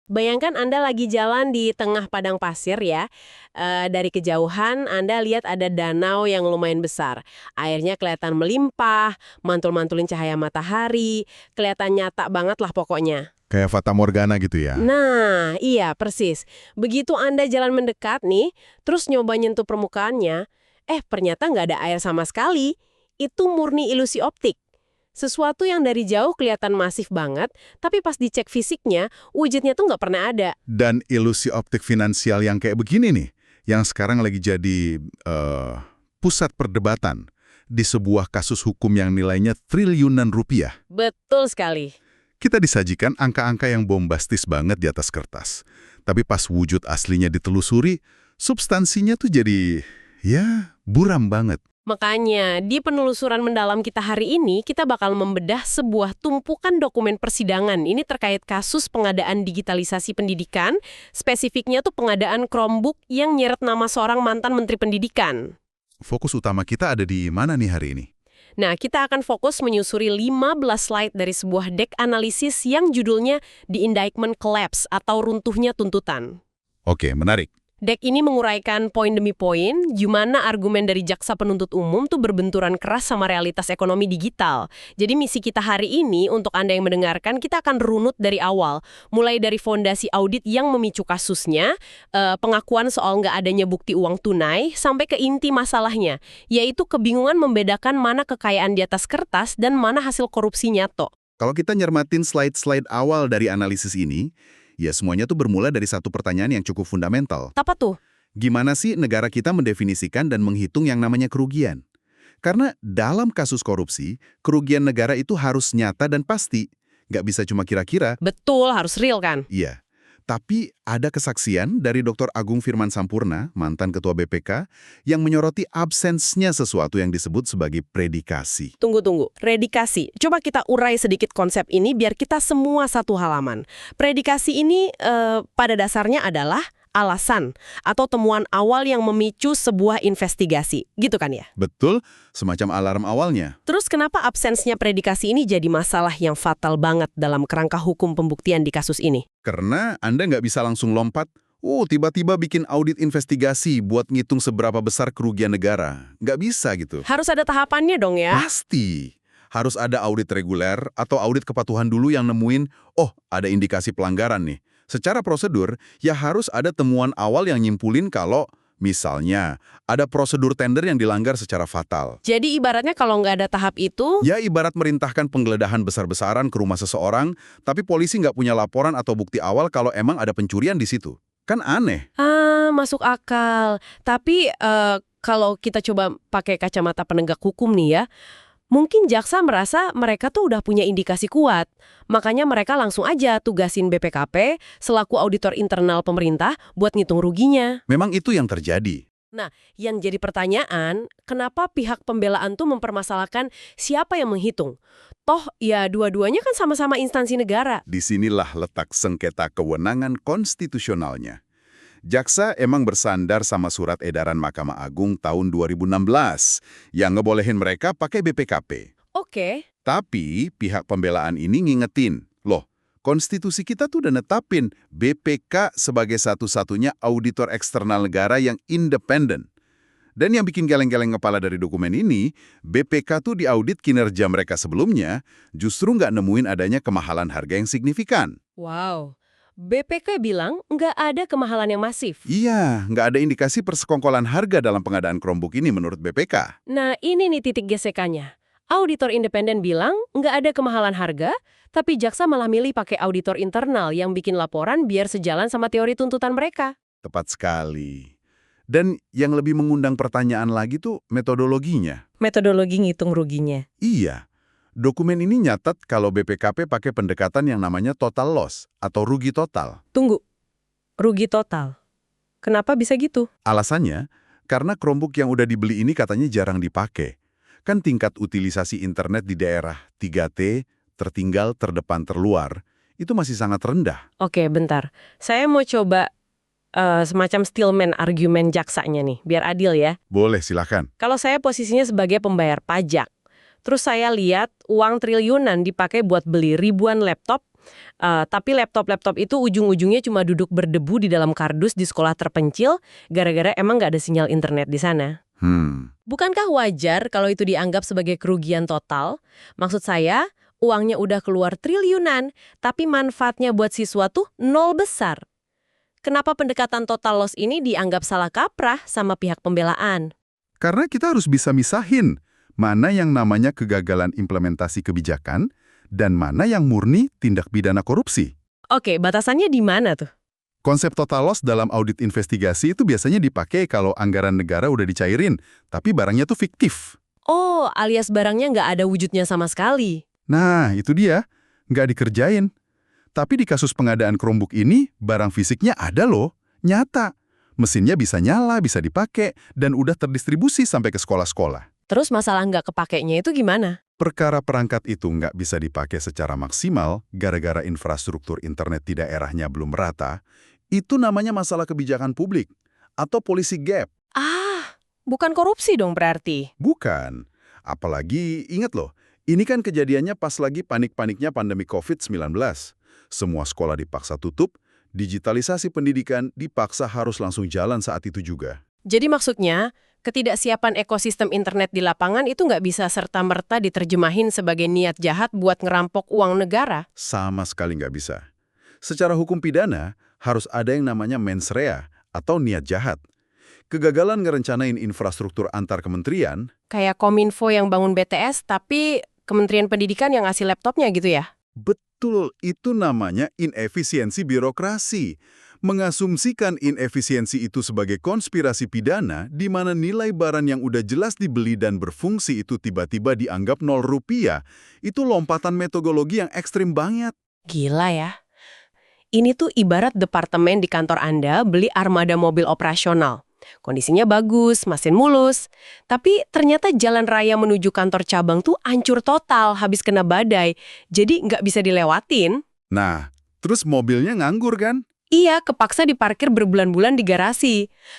Bayangkan Anda lagi jalan di tengah padang pasir ya. Dari kejauhan Anda lihat ada danau yang lumayan besar. Airnya kelihatan melimpah, mantul-mantulin cahaya matahari, kelihatan nyata banget lah pokoknya. Kayak Fata Morgana gitu ya. Nah, iya persis. Begitu Anda jalan mendekat nih, terus nyoba nyentuh permukaannya, ternyata nggak ada air sama sekali. Itu murni ilusi optik. Sesuatu yang dari jauh kelihatan masif banget, tapi pas dicek fisiknya, wujudnya tuh nggak pernah ada. Dan ilusi optik finansial yang kayak begini nih, yang sekarang lagi jadi pusat perdebatan di sebuah kasus hukum yang nilainya triliunan rupiah. Betul sekali. Kita disajikan angka-angka yang bombastis banget di atas kertas. Tapi pas wujud aslinya ditelusuri, substansinya tuh jadi, ya, buram banget. Makanya, di penelusuran mendalam kita hari ini, kita bakal membedah sebuah tumpukan dokumen persidangan. Ini terkait kasus pengadaan digitalisasi pendidikan, spesifiknya tuh pengadaan Chromebook yang nyeret nama seorang mantan Menteri Pendidikan. Fokus utama kita ada di mana nih hari ini? Nah, kita akan fokus menyusuri 15 slide dari sebuah deck analisis yang judulnya The Indictment Collapse atau runtuhnya tuntutan. Oke, menarik. Deck ini menguraikan poin demi poin, gimana argumen dari jaksa penuntut umum tuh berbenturan keras sama realitas ekonomi digital. Jadi misi kita hari ini, untuk Anda yang mendengarkan, kita akan runut dari awal. Mulai dari fondasi audit yang memicu kasusnya, pengakuan soal nggak adanya bukti uang tunai, sampai ke inti masalahnya, yaitu kebingungan membedakan mana kekayaan di atas kertas dan mana hasil korupsi nyato. Kalau kita nyermatin slide-slide awal dari analisis ini, ya semuanya tuh bermula dari satu pertanyaan yang cukup fundamental. Apa tuh? Gimana sih negara kita mendefinisikan dan menghitung yang namanya kerugian? Karena dalam kasus korupsi, kerugian negara itu harus nyata dan pasti. Nggak bisa cuma kira-kira. Betul, harus real kan? Iya. Tapi ada kesaksian dari Dr. Agung Firman Sampurna, mantan Ketua BPK, yang menyoroti absensnya sesuatu yang disebut sebagai predikasi. Tunggu. Predikasi. Coba kita urai sedikit konsep ini biar kita semua satu halaman. Predikasi ini pada dasarnya adalah alasan atau temuan awal yang memicu sebuah investigasi. Gitu kan ya? Betul, semacam alarm awalnya. Terus kenapa absensnya predikasi ini jadi masalah yang fatal banget dalam kerangka hukum pembuktian di kasus ini? Karena Anda nggak bisa langsung lompat, tiba-tiba bikin audit investigasi buat ngitung seberapa besar kerugian negara. Nggak bisa gitu. Harus ada tahapannya dong ya? Pasti. Harus ada audit reguler atau audit kepatuhan dulu yang nemuin, ada indikasi pelanggaran nih. Secara prosedur, ya harus ada temuan awal yang nyimpulin kalau, misalnya, ada prosedur tender yang dilanggar secara fatal. Jadi ibaratnya kalau nggak ada tahap itu... Ya ibarat merintahkan penggeledahan besar-besaran ke rumah seseorang, tapi polisi nggak punya laporan atau bukti awal kalau emang ada pencurian di situ. Kan aneh. Masuk akal. Tapi kalau kita coba pakai kacamata penegak hukum nih ya, mungkin jaksa merasa mereka tuh udah punya indikasi kuat. Makanya mereka langsung aja tugasin BPKP selaku auditor internal pemerintah buat ngitung ruginya. Memang itu yang terjadi. Nah, yang jadi pertanyaan, kenapa pihak pembelaan tuh mempermasalahkan siapa yang menghitung? Toh, ya dua-duanya kan sama-sama instansi negara. Disinilah letak sengketa kewenangan konstitusionalnya. Jaksa emang bersandar sama surat edaran Mahkamah Agung tahun 2016 yang ngebolehin mereka pakai BPKP. Oke. Tapi pihak pembelaan ini ngingetin, konstitusi kita tuh udah netapin BPK sebagai satu-satunya auditor eksternal negara yang independen. Dan yang bikin geleng-geleng kepala dari dokumen ini, BPK tuh diaudit kinerja mereka sebelumnya, justru nggak nemuin adanya kemahalan harga yang signifikan. Wow. BPK bilang nggak ada kemahalan yang masif. Iya, nggak ada indikasi persekongkolan harga dalam pengadaan Chromebook ini menurut BPK. Nah, ini nih titik gesekannya. Auditor independen bilang nggak ada kemahalan harga, tapi jaksa malah milih pakai auditor internal yang bikin laporan biar sejalan sama teori tuntutan mereka. Tepat sekali. Dan yang lebih mengundang pertanyaan lagi tuh metodologinya. Metodologi ngitung ruginya. Iya. Dokumen ini nyatat kalau BPKP pakai pendekatan yang namanya total loss atau rugi total. Tunggu, rugi total. Kenapa bisa gitu? Alasannya, karena Chromebook yang udah dibeli ini katanya jarang dipakai. Kan tingkat utilisasi internet di daerah 3T, tertinggal, terdepan, terluar, itu masih sangat rendah. Oke, bentar. Saya mau coba semacam stillman argumen jaksanya nih, biar adil ya. Boleh, silakan. Kalau saya posisinya sebagai pembayar pajak, terus saya lihat uang triliunan dipakai buat beli ribuan laptop, Tapi laptop-laptop itu ujung-ujungnya cuma duduk berdebu di dalam kardus di sekolah terpencil gara-gara emang nggak ada sinyal internet di sana. Bukankah wajar kalau itu dianggap sebagai kerugian total? Maksud saya, uangnya udah keluar triliunan, tapi manfaatnya buat siswa tuh nol besar. Kenapa pendekatan total loss ini dianggap salah kaprah sama pihak pembelaan? Karena kita harus bisa misahin mana yang namanya kegagalan implementasi kebijakan dan mana yang murni tindak pidana korupsi. Oke, batasannya di mana tuh? Konsep total loss dalam audit investigasi itu biasanya dipakai kalau anggaran negara udah dicairin, tapi barangnya tuh fiktif. Oh, alias barangnya nggak ada wujudnya sama sekali. Nah, itu dia. Nggak dikerjain. Tapi di kasus pengadaan Chromebook ini, barang fisiknya ada loh, nyata. Mesinnya bisa nyala, bisa dipakai, dan udah terdistribusi sampai ke sekolah-sekolah. Terus masalah nggak kepakainya itu gimana? Perkara perangkat itu nggak bisa dipakai secara maksimal gara-gara infrastruktur internet di daerahnya belum merata, itu namanya masalah kebijakan publik atau policy gap. Ah, bukan korupsi dong berarti. Bukan. Apalagi, ingat loh, ini kan kejadiannya pas lagi panik-paniknya pandemi COVID-19. Semua sekolah dipaksa tutup, digitalisasi pendidikan dipaksa harus langsung jalan saat itu juga. Jadi maksudnya, ketidaksiapan ekosistem internet di lapangan itu nggak bisa serta-merta diterjemahin sebagai niat jahat buat ngerampok uang negara? Sama sekali nggak bisa. Secara hukum pidana, harus ada yang namanya mens rea atau niat jahat. Kegagalan ngerencanain infrastruktur antar kementerian, Kayak Kominfo yang bangun BTS, tapi Kementerian Pendidikan yang ngasih laptopnya gitu ya? betul, itu namanya inefisiensi birokrasi. Mengasumsikan inefisiensi itu sebagai konspirasi pidana di mana nilai barang yang udah jelas dibeli dan berfungsi itu tiba-tiba dianggap Rp0, itu lompatan metodologi yang ekstrim banget. Gila ya. Ini tuh ibarat departemen di kantor Anda beli armada mobil operasional. Kondisinya bagus, mesin mulus. Tapi ternyata jalan raya menuju kantor cabang tuh hancur total habis kena badai. Jadi nggak bisa dilewatin. Nah, terus mobilnya nganggur kan? Iya, kepaksa diparkir berbulan-bulan di garasi.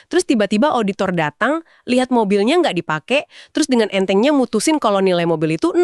Terus tiba-tiba auditor datang, lihat mobilnya nggak dipakai, terus dengan entengnya mutusin kalau nilai mobil itu 0.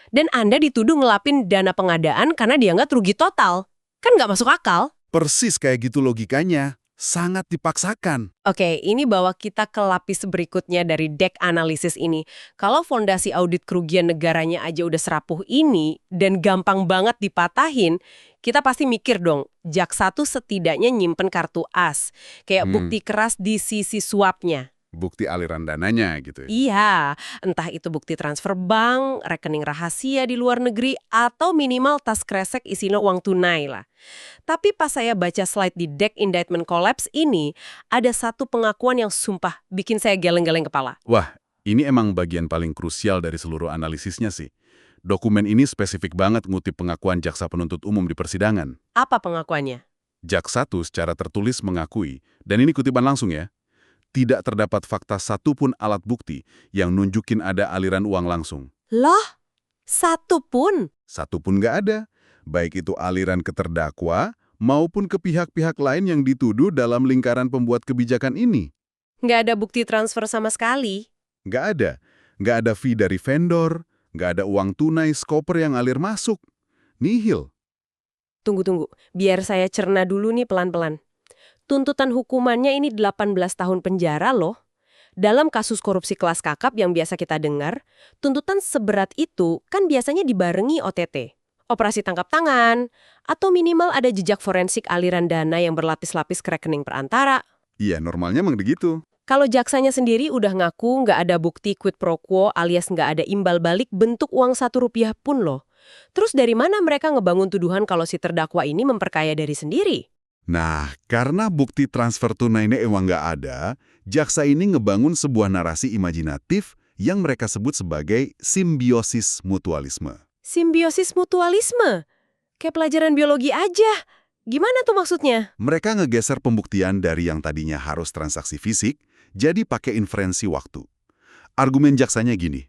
Dan Anda dituduh ngelapin dana pengadaan karena dianggap rugi total. Kan nggak masuk akal. Persis kayak gitu logikanya. Sangat dipaksakan. Oke, ini bawa kita ke lapis berikutnya dari deck analisis ini. Kalau fondasi audit kerugian negaranya aja udah serapuh ini dan gampang banget dipatahin, kita pasti mikir dong, jaksa tuh setidaknya nyimpen kartu as. Kayak bukti keras di sisi suapnya. Bukti aliran dananya gitu ya. Iya, entah itu bukti transfer bank, rekening rahasia di luar negeri, atau minimal tas kresek isinya uang tunai lah. Tapi pas saya baca slide di deck indictment collapse ini, ada satu pengakuan yang sumpah bikin saya geleng-geleng kepala. Wah, ini emang bagian paling krusial dari seluruh analisisnya sih. Dokumen ini spesifik banget ngutip pengakuan jaksa penuntut umum di persidangan. Apa pengakuannya? Jaksa tuh secara tertulis mengakui, dan ini kutipan langsung ya, tidak terdapat fakta satupun alat bukti yang nunjukin ada aliran uang langsung. Loh, satu pun? Satupun nggak ada. Baik itu aliran ke terdakwa maupun ke pihak-pihak lain yang dituduh dalam lingkaran pembuat kebijakan ini. Nggak ada bukti transfer sama sekali? Nggak ada. Nggak ada fee dari vendor, nggak ada uang tunai skoper yang alir masuk. Nihil. Tunggu, biar saya cerna dulu nih pelan-pelan. Tuntutan hukumannya ini 18 tahun penjara loh. Dalam kasus korupsi kelas kakap yang biasa kita dengar, tuntutan seberat itu kan biasanya dibarengi OTT, operasi tangkap tangan, atau minimal ada jejak forensik aliran dana yang berlapis-lapis ke rekening perantara. Iya, normalnya emang begitu. Kalau jaksanya sendiri udah ngaku nggak ada bukti quid pro quo alias nggak ada imbal balik bentuk uang Rp1 pun loh. Terus dari mana mereka ngebangun tuduhan kalau si terdakwa ini memperkaya dari sendiri? Nah, karena bukti transfer tunainya emang nggak ada, jaksa ini ngebangun sebuah narasi imajinatif yang mereka sebut sebagai simbiosis mutualisme. Simbiosis mutualisme? Kayak pelajaran biologi aja. Gimana tuh maksudnya? Mereka ngegeser pembuktian dari yang tadinya harus transaksi fisik, jadi pakai inferensi waktu. Argumen jaksanya gini,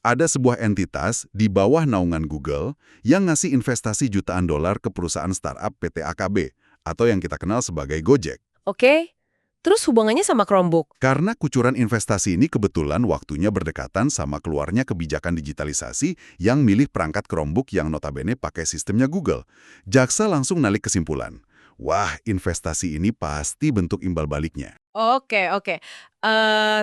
ada sebuah entitas di bawah naungan Google yang ngasih investasi jutaan dolar ke perusahaan startup PT AKB, atau yang kita kenal sebagai Gojek. Oke, Terus hubungannya sama Chromebook? Karena kucuran investasi ini kebetulan waktunya berdekatan sama keluarnya kebijakan digitalisasi yang milih perangkat Chromebook yang notabene pakai sistemnya Google. Jaksa langsung narik kesimpulan. Wah, investasi ini pasti bentuk imbal baliknya. Oke, oke.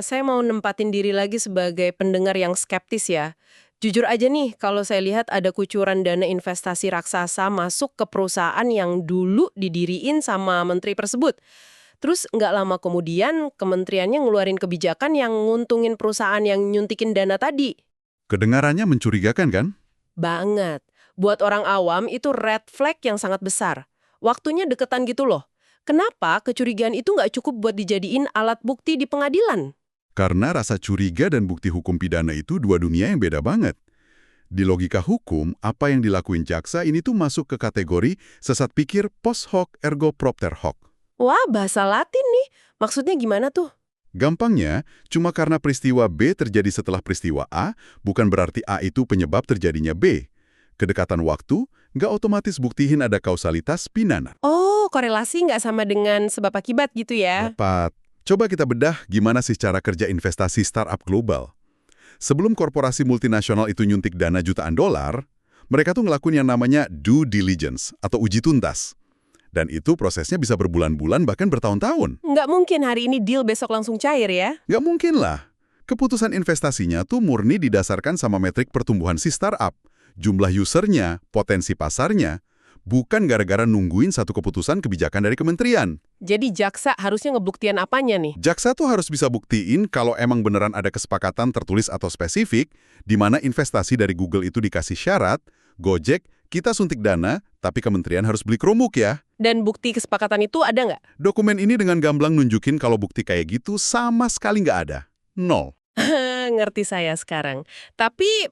Saya mau nempatin diri lagi sebagai pendengar yang skeptis ya. Jujur aja nih, kalau saya lihat ada kucuran dana investasi raksasa masuk ke perusahaan yang dulu didiriin sama menteri tersebut. Terus nggak lama kemudian kementeriannya ngeluarin kebijakan yang nguntungin perusahaan yang nyuntikin dana tadi. Kedengarannya mencurigakan kan? Banget. Buat orang awam itu red flag yang sangat besar. Waktunya deketan gitu loh. Kenapa kecurigaan itu nggak cukup buat dijadiin alat bukti di pengadilan? Karena rasa curiga dan bukti hukum pidana itu dua dunia yang beda banget. Di logika hukum, apa yang dilakuin jaksa ini tuh masuk ke kategori sesat pikir post hoc ergo propter hoc. Wah, bahasa Latin nih. Maksudnya gimana tuh? Gampangnya, cuma karena peristiwa B terjadi setelah peristiwa A, bukan berarti A itu penyebab terjadinya B. Kedekatan waktu nggak otomatis buktiin ada kausalitas pidana. Oh, korelasi nggak sama dengan sebab akibat gitu ya? Tepat. Coba kita bedah gimana sih cara kerja investasi startup global. Sebelum korporasi multinasional itu nyuntik dana jutaan dolar, mereka tuh ngelakuin yang namanya due diligence atau uji tuntas. Dan itu prosesnya bisa berbulan-bulan bahkan bertahun-tahun. Nggak mungkin hari ini deal besok langsung cair ya? Nggak mungkin lah. Keputusan investasinya tuh murni didasarkan sama metrik pertumbuhan si startup. Jumlah usernya, potensi pasarnya, bukan gara-gara nungguin satu keputusan kebijakan dari kementerian. Jadi jaksa harusnya ngebuktian apanya nih? Jaksa tuh harus bisa buktiin kalau emang beneran ada kesepakatan tertulis atau spesifik, di mana investasi dari Google itu dikasih syarat, Gojek, kita suntik dana, tapi kementerian harus beli Chromebook ya. Dan bukti kesepakatan itu ada nggak? Dokumen ini dengan gamblang nunjukin kalau bukti kayak gitu sama sekali nggak ada. Nol. Ngerti saya sekarang. Tapi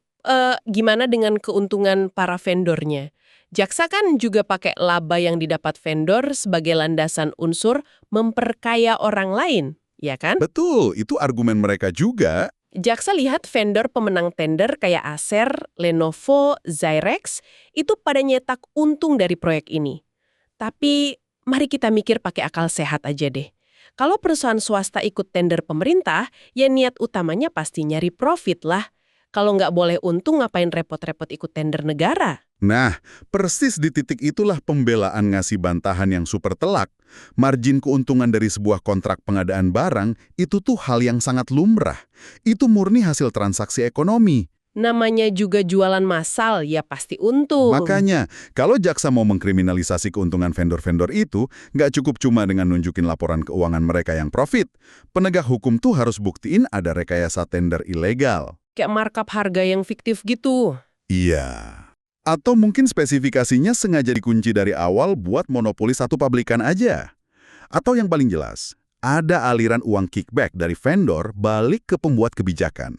gimana dengan keuntungan para vendornya? Jaksa kan juga pakai laba yang didapat vendor sebagai landasan unsur memperkaya orang lain, ya kan? Betul, itu argumen mereka juga. Jaksa lihat vendor pemenang tender kayak Acer, Lenovo, Zyrex itu pada nyetak untung dari proyek ini. Tapi mari kita mikir pakai akal sehat aja deh. Kalau perusahaan swasta ikut tender pemerintah, ya niat utamanya pasti nyari profit lah. Kalau nggak boleh untung, ngapain repot-repot ikut tender negara? Nah, persis di titik itulah pembelaan ngasih bantahan yang super telak. Margin keuntungan dari sebuah kontrak pengadaan barang itu tuh hal yang sangat lumrah. Itu murni hasil transaksi ekonomi. Namanya juga jualan massal, ya pasti untung. Makanya, kalau jaksa mau mengkriminalisasi keuntungan vendor-vendor itu, nggak cukup cuma dengan nunjukin laporan keuangan mereka yang profit. Penegak hukum tuh harus buktiin ada rekayasa tender ilegal. Kayak markup harga yang fiktif gitu. Iya. Atau mungkin spesifikasinya sengaja dikunci dari awal buat monopoli satu pabrikan aja. Atau yang paling jelas, ada aliran uang kickback dari vendor balik ke pembuat kebijakan.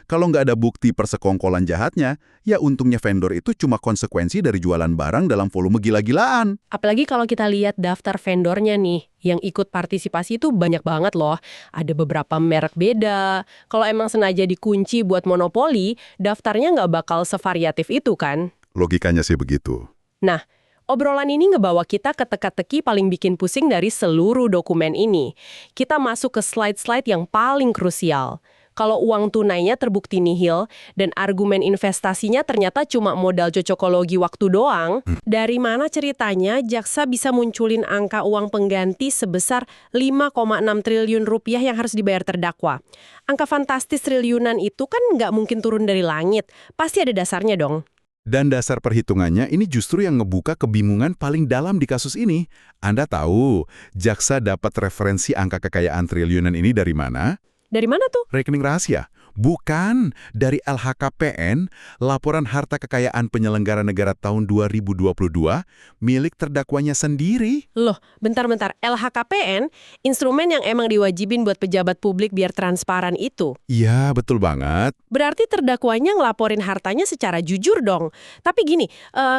Kalau nggak ada bukti persekongkolan jahatnya, ya untungnya vendor itu cuma konsekuensi dari jualan barang dalam volume gila-gilaan. Apalagi kalau kita lihat daftar vendornya nih, yang ikut partisipasi itu banyak banget loh. Ada beberapa merek beda. Kalau emang sengaja dikunci buat monopoli, daftarnya nggak bakal sevariatif itu kan? Logikanya sih begitu. Nah, obrolan ini ngebawa kita ke teka-teki paling bikin pusing dari seluruh dokumen ini. Kita masuk ke slide-slide yang paling krusial. Kalau uang tunainya terbukti nihil dan argumen investasinya ternyata cuma modal cocokologi waktu doang, dari mana ceritanya jaksa bisa munculin angka uang pengganti sebesar 5,6 triliun rupiah yang harus dibayar terdakwa? Angka fantastis triliunan itu kan nggak mungkin turun dari langit, pasti ada dasarnya dong. Dan dasar perhitungannya ini justru yang ngebuka kebingungan paling dalam di kasus ini. Anda tahu, jaksa dapat referensi angka kekayaan triliunan ini dari mana? Dari mana tuh? Rekening rahasia. Bukan, dari LHKPN, Laporan Harta Kekayaan Penyelenggara Negara tahun 2022, milik terdakwanya sendiri. Loh, bentar-bentar. LHKPN, instrumen yang emang diwajibin buat pejabat publik biar transparan itu. Iya, betul banget. Berarti terdakwanya ngelaporin hartanya secara jujur dong. Tapi gini,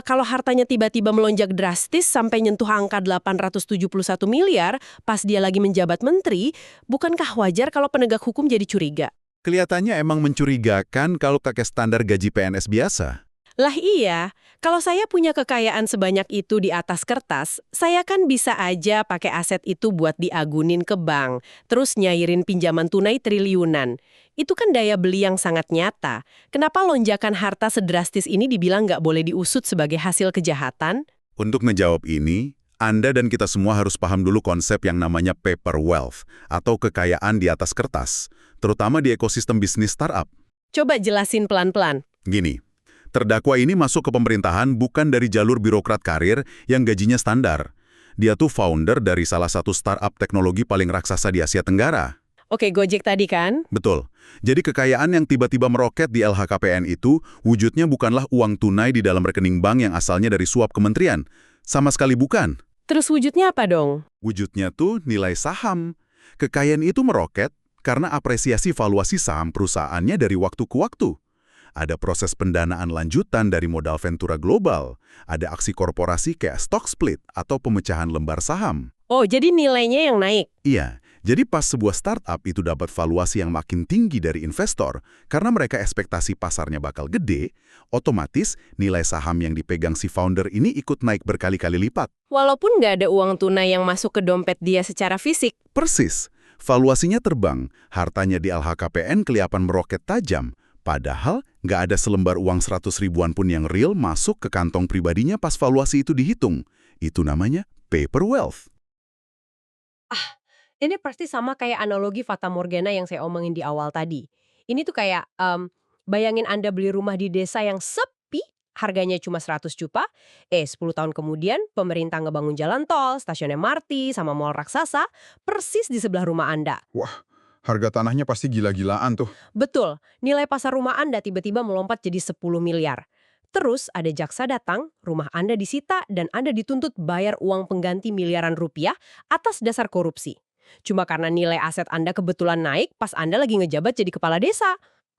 kalau hartanya tiba-tiba melonjak drastis sampai nyentuh angka 871 miliar pas dia lagi menjabat menteri, bukankah wajar kalau penegak hukum jadi curiga? Kelihatannya emang mencurigakan kalau pakai standar gaji PNS biasa. Lah iya, kalau saya punya kekayaan sebanyak itu di atas kertas, saya kan bisa aja pakai aset itu buat diagunin ke bank, terus nyairin pinjaman tunai triliunan. Itu kan daya beli yang sangat nyata. Kenapa lonjakan harta sedrastis ini dibilang nggak boleh diusut sebagai hasil kejahatan? Untuk menjawab ini, Anda dan kita semua harus paham dulu konsep yang namanya paper wealth atau kekayaan di atas kertas, terutama di ekosistem bisnis startup. Coba jelasin pelan-pelan. Gini, terdakwa ini masuk ke pemerintahan bukan dari jalur birokrat karir yang gajinya standar. Dia tuh founder dari salah satu startup teknologi paling raksasa di Asia Tenggara. Oke, Gojek tadi kan? Betul. Jadi kekayaan yang tiba-tiba meroket di LHKPN itu wujudnya bukanlah uang tunai di dalam rekening bank yang asalnya dari suap kementerian. Sama sekali bukan. Terus wujudnya apa dong? Wujudnya tuh nilai saham. Kekayaan itu meroket karena apresiasi valuasi saham perusahaannya dari waktu ke waktu. Ada proses pendanaan lanjutan dari modal Ventura Global. Ada aksi korporasi kayak stock split atau pemecahan lembar saham. Oh, jadi nilainya yang naik. Iya, jadi pas sebuah startup itu dapat valuasi yang makin tinggi dari investor, karena mereka ekspektasi pasarnya bakal gede, otomatis nilai saham yang dipegang si founder ini ikut naik berkali-kali lipat. Walaupun nggak ada uang tunai yang masuk ke dompet dia secara fisik. Persis, valuasinya terbang, hartanya di LHKPN kelihatan meroket tajam, padahal nggak ada selembar uang 100 ribuan pun yang real masuk ke kantong pribadinya pas valuasi itu dihitung. Itu namanya paper wealth. Ini pasti sama kayak analogi Fata Morgana yang saya omongin di awal tadi. Ini tuh kayak, bayangin Anda beli rumah di desa yang sepi, harganya cuma 100 juta, 10 tahun kemudian pemerintah ngebangun jalan tol, stasiun MRT, sama mall raksasa, persis di sebelah rumah Anda. Wah, harga tanahnya pasti gila-gilaan tuh. Betul, nilai pasar rumah Anda tiba-tiba melompat jadi 10 miliar. Terus ada jaksa datang, rumah Anda disita, dan Anda dituntut bayar uang pengganti miliaran rupiah atas dasar korupsi. Cuma karena nilai aset Anda kebetulan naik pas Anda lagi ngejabat jadi kepala desa.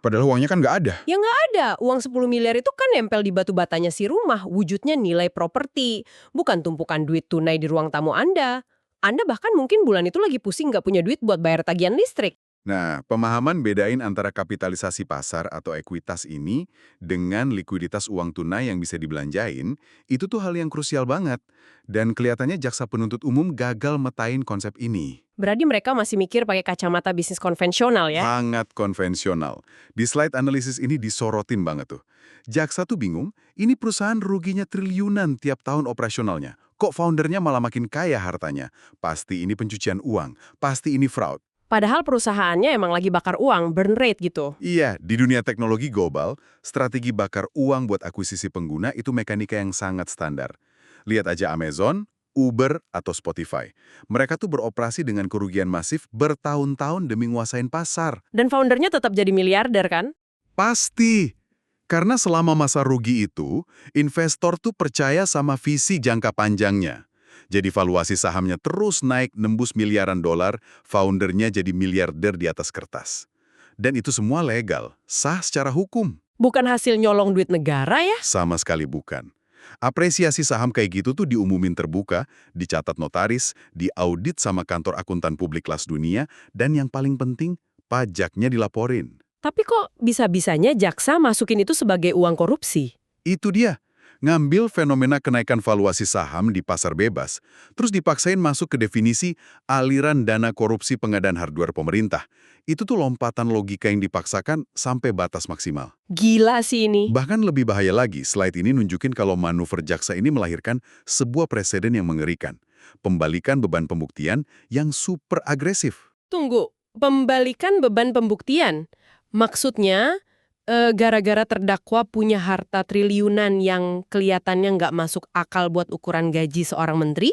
Padahal uangnya kan nggak ada. Ya nggak ada, uang 10 miliar itu kan nempel di batu batanya si rumah, wujudnya nilai properti, bukan tumpukan duit tunai di ruang tamu Anda. Anda bahkan mungkin bulan itu lagi pusing nggak punya duit buat bayar tagihan listrik. Nah, pemahaman bedain antara kapitalisasi pasar atau ekuitas ini dengan likuiditas uang tunai yang bisa dibelanjain, itu tuh hal yang krusial banget. Dan kelihatannya jaksa penuntut umum gagal metain konsep ini. Berarti mereka masih mikir pakai kacamata bisnis konvensional ya? Sangat konvensional. Di slide analisis ini disorotin banget tuh. Jaksa tuh bingung, ini perusahaan ruginya triliunan tiap tahun operasionalnya. Kok foundernya malah makin kaya hartanya? Pasti ini pencucian uang, pasti ini fraud. Padahal perusahaannya emang lagi bakar uang, burn rate gitu. Iya, di dunia teknologi global, strategi bakar uang buat akuisisi pengguna itu mekanika yang sangat standar. Lihat aja Amazon, Uber, atau Spotify. Mereka tuh beroperasi dengan kerugian masif bertahun-tahun demi nguasain pasar. Dan foundernya tetap jadi miliarder kan? Pasti! Karena selama masa rugi itu, investor tuh percaya sama visi jangka panjangnya. Jadi valuasi sahamnya terus naik nembus miliaran dolar, foundernya jadi miliarder di atas kertas. Dan itu semua legal, sah secara hukum. Bukan hasil nyolong duit negara ya? Sama sekali bukan. Apresiasi saham kayak gitu tuh diumumin terbuka, dicatat notaris, diaudit sama kantor akuntan publik kelas dunia, dan yang paling penting, pajaknya dilaporin. Tapi kok bisa-bisanya jaksa masukin itu sebagai uang korupsi? Itu dia. Ngambil fenomena kenaikan valuasi saham di pasar bebas, terus dipaksain masuk ke definisi aliran dana korupsi pengadaan hardware pemerintah. Itu tuh lompatan logika yang dipaksakan sampai batas maksimal. Gila sih ini. Bahkan lebih bahaya lagi, slide ini nunjukin kalau manuver jaksa ini melahirkan sebuah preseden yang mengerikan. Pembalikan beban pembuktian yang super agresif. Tunggu, pembalikan beban pembuktian? Maksudnya, gara-gara terdakwa punya harta triliunan yang kelihatannya nggak masuk akal buat ukuran gaji seorang menteri,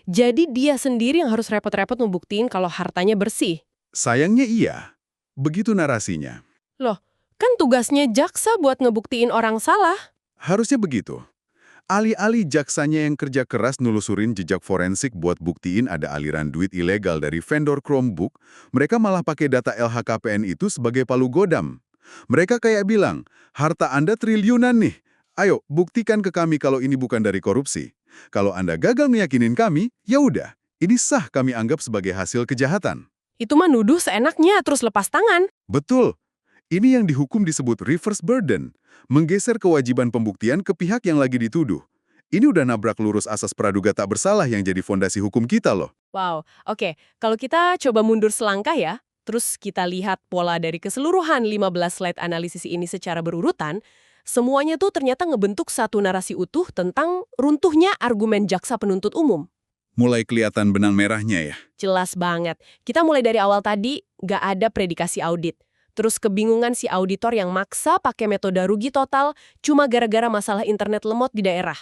jadi dia sendiri yang harus repot-repot membuktiin kalau hartanya bersih. Sayangnya iya. Begitu narasinya. Loh, kan tugasnya jaksa buat ngebuktiin orang salah. Harusnya begitu. Alih-alih jaksanya yang kerja keras nelusurin jejak forensik buat buktiin ada aliran duit ilegal dari vendor Chromebook, mereka malah pakai data LHKPN itu sebagai palu godam. Mereka kayak bilang, harta Anda triliunan nih. Ayo, buktikan ke kami kalau ini bukan dari korupsi. Kalau Anda gagal meyakinin kami, ya udah, ini sah kami anggap sebagai hasil kejahatan. Itu mah nuduh seenaknya terus lepas tangan. Betul. Ini yang dihukum disebut reverse burden, menggeser kewajiban pembuktian ke pihak yang lagi dituduh. Ini udah nabrak lurus asas praduga tak bersalah yang jadi fondasi hukum kita loh. Wow, oke. Kalau kita coba mundur selangkah ya, terus kita lihat pola dari keseluruhan 15 slide analisis ini secara berurutan, semuanya tuh ternyata ngebentuk satu narasi utuh tentang runtuhnya argumen jaksa penuntut umum. Mulai kelihatan benang merahnya ya. Jelas banget. Kita mulai dari awal tadi, nggak ada predikasi audit. Terus kebingungan si auditor yang maksa pakai metode rugi total cuma gara-gara masalah internet lemot di daerah.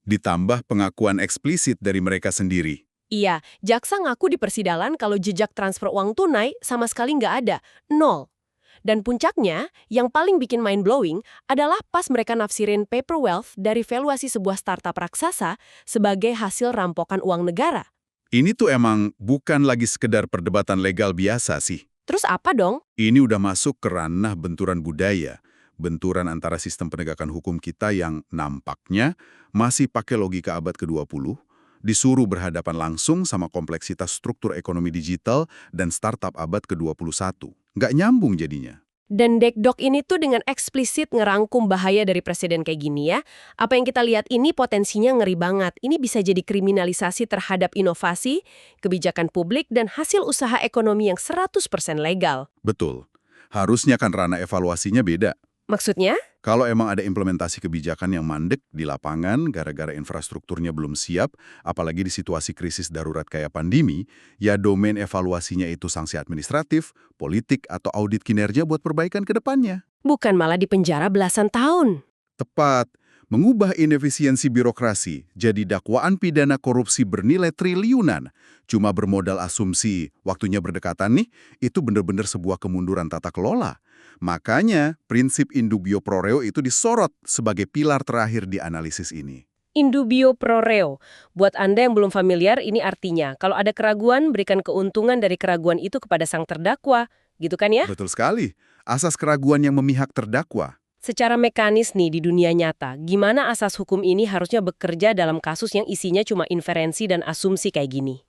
Ditambah pengakuan eksplisit dari mereka sendiri. Iya, jaksa ngaku di persidangan kalau jejak transfer uang tunai sama sekali nggak ada, nol. Dan puncaknya, yang paling bikin mind-blowing adalah pas mereka nafsirin paper wealth dari valuasi sebuah startup raksasa sebagai hasil rampokan uang negara. Ini tuh emang bukan lagi sekedar perdebatan legal biasa sih. Terus apa dong? Ini udah masuk ke ranah benturan budaya. Benturan antara sistem penegakan hukum kita yang nampaknya masih pakai logika abad ke-20, disuruh berhadapan langsung sama kompleksitas struktur ekonomi digital dan startup abad ke-21. Nggak nyambung jadinya. Dan Dekdok ini tuh dengan eksplisit ngerangkum bahaya dari presiden kayak gini ya. Apa yang kita lihat ini potensinya ngeri banget. Ini bisa jadi kriminalisasi terhadap inovasi, kebijakan publik, dan hasil usaha ekonomi yang 100% legal. Betul. Harusnya kan ranah evaluasinya beda. Maksudnya? Kalau emang ada implementasi kebijakan yang mandek di lapangan gara-gara infrastrukturnya belum siap, apalagi di situasi krisis darurat kayak pandemi, ya domain evaluasinya itu sanksi administratif, politik, atau audit kinerja buat perbaikan ke depannya. Bukan malah dipenjara belasan tahun. Tepat, mengubah inefisiensi birokrasi jadi dakwaan pidana korupsi bernilai triliunan, cuma bermodal asumsi waktunya berdekatan nih, itu benar-benar sebuah kemunduran tata kelola. Makanya, prinsip indubio pro reo itu disorot sebagai pilar terakhir di analisis ini. Indubio pro reo. Buat Anda yang belum familiar, ini artinya kalau ada keraguan, berikan keuntungan dari keraguan itu kepada sang terdakwa. Gitu kan ya? Betul sekali. Asas keraguan yang memihak terdakwa. Secara mekanis nih di dunia nyata, gimana asas hukum ini harusnya bekerja dalam kasus yang isinya cuma inferensi dan asumsi kayak gini?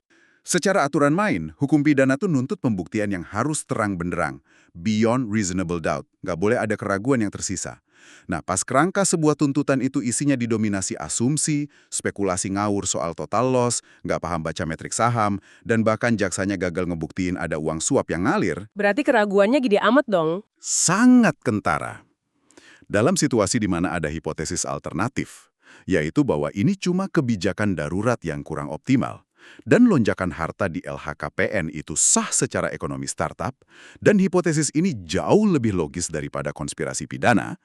Secara aturan main, hukum pidana tuh nuntut pembuktian yang harus terang benderang, beyond reasonable doubt. Nggak boleh ada keraguan yang tersisa. Nah, pas kerangka sebuah tuntutan itu isinya didominasi asumsi, spekulasi ngawur soal total loss, nggak paham baca metrik saham, dan bahkan jaksanya gagal ngebuktiin ada uang suap yang ngalir, Berarti keraguannya gede amat dong. sangat kentara. Dalam situasi di mana ada hipotesis alternatif, yaitu bahwa ini cuma kebijakan darurat yang kurang optimal, dan lonjakan harta di LHKPN itu sah secara ekonomi startup, dan hipotesis ini jauh lebih logis daripada konspirasi pidana,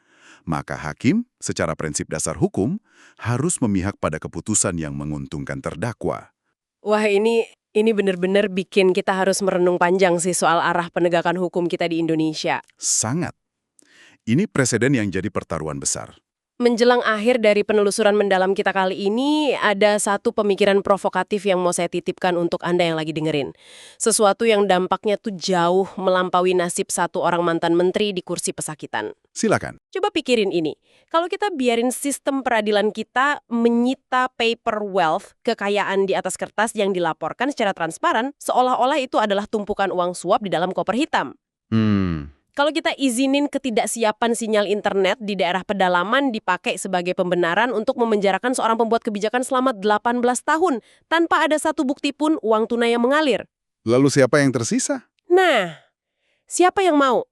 maka hakim, secara prinsip dasar hukum, harus memihak pada keputusan yang menguntungkan terdakwa. Wah, ini bener-bener bikin kita harus merenung panjang sih soal arah penegakan hukum kita di Indonesia. Sangat. Ini preseden yang jadi pertaruhan besar. Menjelang akhir dari penelusuran mendalam kita kali ini, ada satu pemikiran provokatif yang mau saya titipkan untuk Anda yang lagi dengerin. Sesuatu yang dampaknya tuh jauh melampaui nasib satu orang mantan menteri di kursi pesakitan. Silakan. Coba pikirin ini. Kalau kita biarin sistem peradilan kita menyita paper wealth, kekayaan di atas kertas yang dilaporkan secara transparan, seolah-olah itu adalah tumpukan uang suap di dalam koper hitam. Kalau kita izinin ketidaksiapan sinyal internet di daerah pedalaman dipakai sebagai pembenaran untuk memenjarakan seorang pembuat kebijakan selama 18 tahun tanpa ada satu bukti pun uang tunai yang mengalir. Lalu siapa yang tersisa? Nah, siapa yang mau?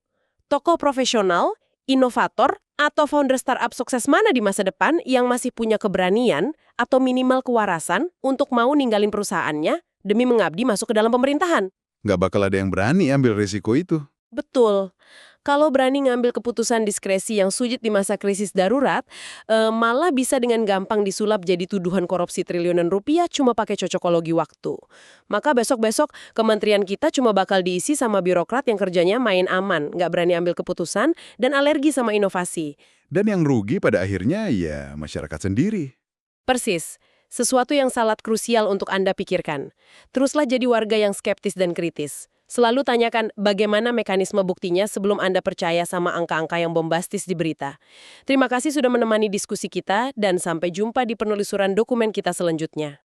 Tokoh profesional, inovator, atau founder startup sukses mana di masa depan yang masih punya keberanian atau minimal kewarasan untuk mau ninggalin perusahaannya demi mengabdi masuk ke dalam pemerintahan? Nggak bakal ada yang berani ambil risiko itu. Betul. Kalau berani ngambil keputusan diskresi yang sujit di masa krisis darurat, malah bisa dengan gampang disulap jadi tuduhan korupsi triliunan rupiah cuma pakai cocokologi waktu. Maka besok-besok kementerian kita cuma bakal diisi sama birokrat yang kerjanya main aman, nggak berani ambil keputusan, dan alergi sama inovasi. Dan yang rugi pada akhirnya ya masyarakat sendiri. Persis. Sesuatu yang sangat krusial untuk Anda pikirkan. Teruslah jadi warga yang skeptis dan kritis. Selalu tanyakan bagaimana mekanisme buktinya sebelum Anda percaya sama angka-angka yang bombastis di berita. Terima kasih sudah menemani diskusi kita dan sampai jumpa di penelusuran dokumen kita selanjutnya.